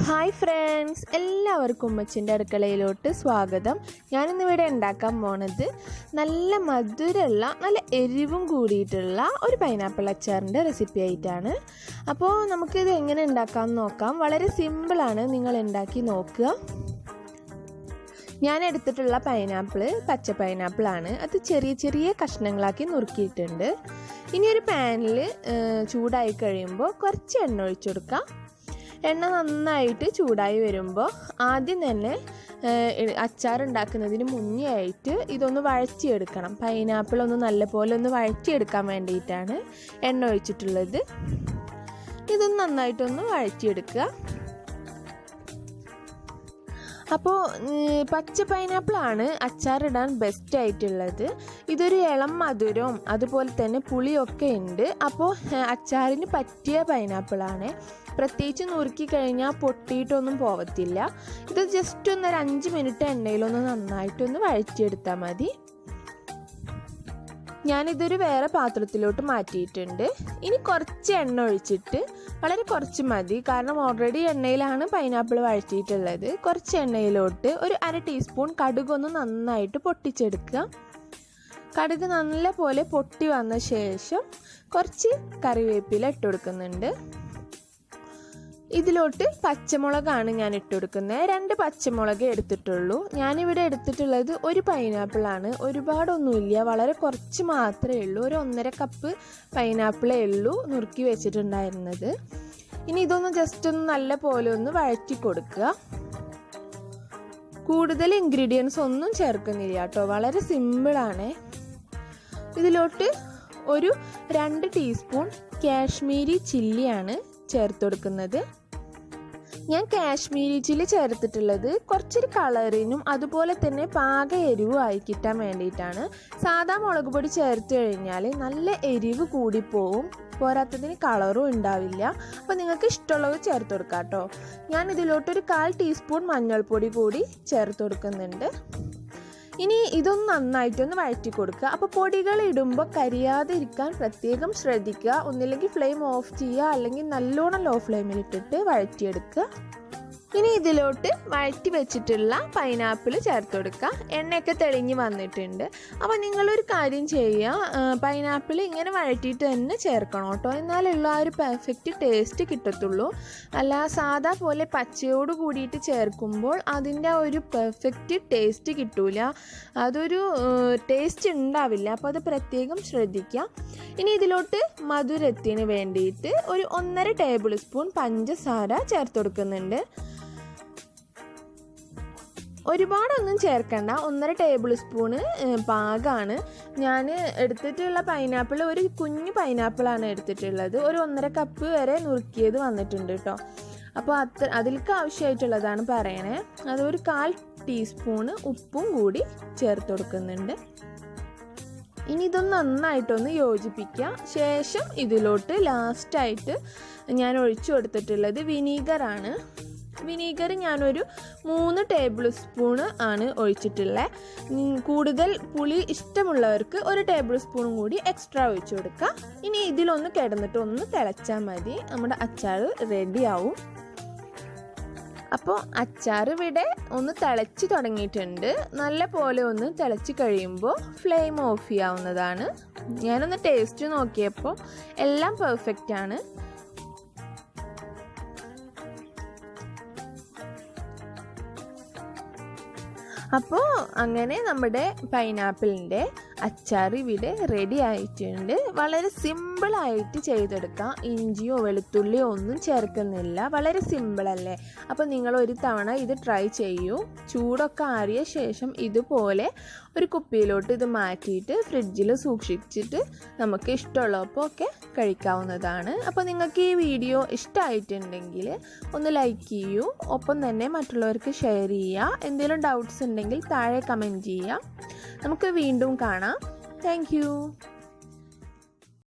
Hi friends, എല്ലാവർക്കും ഉമ്മച്ചിൻ്റെ അടുക്കളയിലോട്ട് സ്വാഗതം. ഞാനിന്നിവിടെ ഉണ്ടാക്കാൻ പോണത് നല്ല മധുരമുള്ള നല്ല എരിവും കൂടിയിട്ടുള്ള ഒരു പൈനാപ്പിൾ അച്ചാറിൻ്റെ റെസിപ്പി ആയിട്ടാണ്. അപ്പോൾ നമുക്കിത് എങ്ങനെ ഉണ്ടാക്കാമെന്ന് നോക്കാം. വളരെ സിമ്പിളാണ്, നിങ്ങൾ ഉണ്ടാക്കി നോക്കുക. ഞാൻ എടുത്തിട്ടുള്ള പൈനാപ്പിൾ പച്ച പൈനാപ്പിളാണ്. അത് ചെറിയ ചെറിയ കഷ്ണങ്ങളാക്കി നുറുക്കിയിട്ടുണ്ട്. ഇനി ഒരു പാനിൽ ചൂടായി കഴിയുമ്പോൾ കുറച്ച് എണ്ണ ഒഴിച്ചു കൊടുക്കാം. എണ്ണ നന്നായിട്ട് ചൂടായി വരുമ്പോൾ ആദ്യം തന്നെ അച്ചാർ ഉണ്ടാക്കുന്നതിന് മുന്നേ ആയിട്ട് ഇതൊന്ന് വഴറ്റിയെടുക്കണം. പൈനാപ്പിൾ ഒന്ന് നല്ലപോലെ ഒന്ന് വഴറ്റിയെടുക്കാൻ വേണ്ടിയിട്ടാണ് എണ്ണ ഒഴിച്ചിട്ടുള്ളത്. ഇതൊന്ന് നന്നായിട്ടൊന്ന് വഴറ്റിയെടുക്കുക. അപ്പോൾ പച്ച പൈനാപ്പിളാണ് അച്ചാറിടാൻ ബെസ്റ്റ് ആയിട്ടുള്ളത്. ഇതൊരു ഇളം മധുരവും അതുപോലെ തന്നെ പുളിയൊക്കെ ഉണ്ട്. അപ്പോൾ അച്ചാറിന് പറ്റിയ പൈനാപ്പിളാണ്. പ്രത്യേകിച്ച് നുറുക്കി കഴിഞ്ഞാൽ പൊട്ടിയിട്ടൊന്നും പോവത്തില്ല. ഇത് ജസ്റ്റ് ഒരു 5 മിനിറ്റ് എണ്ണയിലൊന്ന് നന്നായിട്ടൊന്ന് വഴറ്റിയെടുത്താൽ മതി. ഞാനിതൊരു വേറെ പാത്രത്തിലോട്ട് മാറ്റിയിട്ടുണ്ട്. ഇനി കുറച്ച് എണ്ണ ഒഴിച്ചിട്ട്, വളരെ കുറച്ച് മതി, കാരണം ഓൾറെഡി എണ്ണയിലാണ് പൈനാപ്പിൾ വഴറ്റിയിട്ടുള്ളത്. കുറച്ച് എണ്ണയിലോട്ട് ഒരു 1/2 ടീസ്പൂൺ കടുകൊന്ന് നന്നായിട്ട് പൊട്ടിച്ചെടുക്കുക. കടുക് നല്ല പോലെ പൊട്ടി വന്ന ശേഷം കുറച്ച് കറിവേപ്പില ഇട്ട് കൊടുക്കുന്നുണ്ട്. ഇതിലോട്ട് പച്ചമുളകാണ് ഞാൻ ഇട്ട് കൊടുക്കുന്നത്. 2 പച്ചമുളക് എടുത്തിട്ടുള്ളൂ. ഞാനിവിടെ എടുത്തിട്ടുള്ളത് ഒരു പൈനാപ്പിളാണ്. ഒരുപാടൊന്നുമില്ല, വളരെ കുറച്ച് മാത്രമേ ഉള്ളൂ. ഒരു 1.5 കപ്പ് പൈനാപ്പിളേ ഉള്ളൂ നുറുക്കി വെച്ചിട്ടുണ്ടായിരുന്നത്. ഇനി ഇതൊന്ന് ജസ്റ്റ് ഒന്ന് നല്ല പോലെ ഒന്ന് വഴറ്റി കൊടുക്കുക. കൂടുതൽ ഇൻഗ്രീഡിയൻസ് ഒന്നും ചേർക്കുന്നില്ല കേട്ടോ, വളരെ സിമ്പിളാണ്. ഇതിലോട്ട് ഒരു 2 ടീസ്പൂൺ കാശ്മീരി ചില്ലിയാണ് ചേർത്ത് കൊടുക്കുന്നത്. ഞാൻ കാശ്മീരി ചില്ലി ചേർത്തിട്ടുള്ളത് കുറച്ചൊരു കളറിനും അതുപോലെ തന്നെ പാക എരിവും ആയി കിട്ടാൻ വേണ്ടിയിട്ടാണ്. സാധാ മുളക് പൊടി ചേർത്ത് കഴിഞ്ഞാൽ നല്ല എരിവ് കൂടിപ്പോവും, പോരാത്തതിന് കളറും ഉണ്ടാവില്ല. അപ്പോൾ നിങ്ങൾക്ക് ഇഷ്ടമുള്ളത് ചേർത്ത് കൊടുക്കാം കേട്ടോ. ഞാൻ ഇതിലോട്ടൊരു 1/4 ടീസ്പൂൺ മഞ്ഞൾപ്പൊടി കൂടി ചേർത്ത് കൊടുക്കുന്നുണ്ട്. ഇനി ഇതൊന്ന് നന്നായിട്ടൊന്ന് വഴറ്റി കൊടുക്കുക. അപ്പോൾ പൊടികൾ ഇടുമ്പോൾ കരിയാതെ ഇരിക്കാൻ പ്രത്യേകം ശ്രദ്ധിക്കുക. ഒന്നില്ലെങ്കിൽ ഫ്ലെയിം ഓഫ് ചെയ്യുക, അല്ലെങ്കിൽ നല്ലോണം ലോ ഫ്ലെയിമിൽ ഇട്ടിട്ട് വഴറ്റിയെടുക്കുക. ഇനി ഇതിലോട്ട് വഴറ്റി വെച്ചിട്ടുള്ള പൈനാപ്പിൾ ചേർത്ത് കൊടുക്കുക. എണ്ണയൊക്കെ തെളിഞ്ഞ് വന്നിട്ടുണ്ട്. അപ്പോൾ നിങ്ങളൊരു കാര്യം ചെയ്യുക, പൈനാപ്പിൾ ഇങ്ങനെ വഴറ്റിയിട്ട് തന്നെ ചേർക്കണം കേട്ടോ, എന്നാലുള്ള ആ ഒരു പെർഫെക്റ്റ് ടേസ്റ്റ് കിട്ടത്തുള്ളൂ. അല്ല സാധാ പോലെ പച്ചയോട് കൂടിയിട്ട് ചേർക്കുമ്പോൾ അതിൻ്റെ ഒരു പെർഫെക്റ്റ് ടേസ്റ്റ് കിട്ടൂല, അതൊരു ടേസ്റ്റ് ഉണ്ടാവില്ല. അപ്പോൾ അത് പ്രത്യേകം ശ്രദ്ധിക്കുക. ഇനി ഇതിലോട്ട് മധുരത്തിന് വേണ്ടിയിട്ട് ഒരു 1.5 ടേബിൾ സ്പൂൺ പഞ്ചസാര ചേർത്ത് കൊടുക്കുന്നുണ്ട്. ഒരുപാടൊന്നും ചേർക്കണ്ട, 1.5 ടേബിൾ സ്പൂണ് പാകമാണ്. ഞാൻ എടുത്തിട്ടുള്ള പൈനാപ്പിൾ ഒരു കുഞ്ഞു പൈനാപ്പിളാണ് എടുത്തിട്ടുള്ളത്. ഒരു 1.5 കപ്പ് വരെ നുറുക്കിയത് വന്നിട്ടുണ്ട് കേട്ടോ. അപ്പോൾ അതിലേക്ക് ആവശ്യമായിട്ടുള്ളതാണ് പറയണേ. അതൊരു 1/4 ടീസ്പൂണ് ഉപ്പും കൂടി ചേർത്ത് കൊടുക്കുന്നുണ്ട്. ഇനി ഇതൊന്ന് നന്നായിട്ടൊന്ന് യോജിപ്പിക്കുക. ശേഷം ഇതിലോട്ട് ലാസ്റ്റായിട്ട് ഞാൻ ഒഴിച്ചു കൊടുത്തിട്ടുള്ളത് വിനീഗറാണ്. വിനീഗർ ഞാനൊരു 3 ടേബിൾ സ്പൂണ് ആണ് ഒഴിച്ചിട്ടുള്ളത്. കൂടുതൽ പുളി ഇഷ്ടമുള്ളവർക്ക് 1 ടേബിൾ സ്പൂണും കൂടി എക്സ്ട്രാ ഒഴിച്ചു കൊടുക്കുക. ഇനി ഇതിലൊന്ന് കിടന്നിട്ട് ഒന്ന് തിളച്ചാൽ മതി, നമ്മുടെ അച്ചാർ റെഡിയാവും. അപ്പോൾ അച്ചാർ ഇവിടെ ഒന്ന് തിളച്ച് തുടങ്ങിയിട്ടുണ്ട്. നല്ല പോലെ ഒന്ന് തിളച്ച് കഴിയുമ്പോൾ ഫ്ലെയിം ഓഫ് ചെയ്യാവുന്നതാണ്. ഞാനൊന്ന് ടേസ്റ്റ് നോക്കിയപ്പോൾ എല്ലാം പെർഫെക്റ്റ് ആണ്. അപ്പോൾ അങ്ങനെ നമ്മുടെ പൈനാപ്പിളിൻ്റെ അച്ചാർ ഇവിടെ റെഡി ആയിട്ടുണ്ട്. വളരെ സിമ്പിളായിട്ട് ചെയ്തെടുക്കാം. ഇഞ്ചിയോ വെളുത്തുള്ളിയോ ഒന്നും ചേർക്കുന്നില്ല, വളരെ സിമ്പിളല്ലേ. അപ്പോൾ നിങ്ങൾ ഒരു തവണ ഇത് ട്രൈ ചെയ്യൂ. ചൂടൊക്കെ ആറിയ ശേഷം ഇതുപോലെ ഒരു കുപ്പിയിലോട്ട് ഇത് മാറ്റിയിട്ട് ഫ്രിഡ്ജിൽ സൂക്ഷിച്ചിട്ട് നമുക്ക് ഇഷ്ടമുള്ളപ്പോൾ ഒക്കെ കഴിക്കാവുന്നതാണ്. അപ്പോൾ നിങ്ങൾക്ക് ഈ വീഡിയോ ഇഷ്ടമായിട്ടുണ്ടെങ്കിൽ ഒന്ന് ലൈക്ക് ചെയ്യൂ, ഒപ്പം തന്നെ മറ്റുള്ളവർക്ക് ഷെയർ ചെയ്യുക. എന്തെങ്കിലും ഡൗട്ട്സ് ഉണ്ടെങ്കിൽ താഴെ കമൻറ്റ് ചെയ്യുക. നമുക്ക് വീണ്ടും കാണാം. Thank you.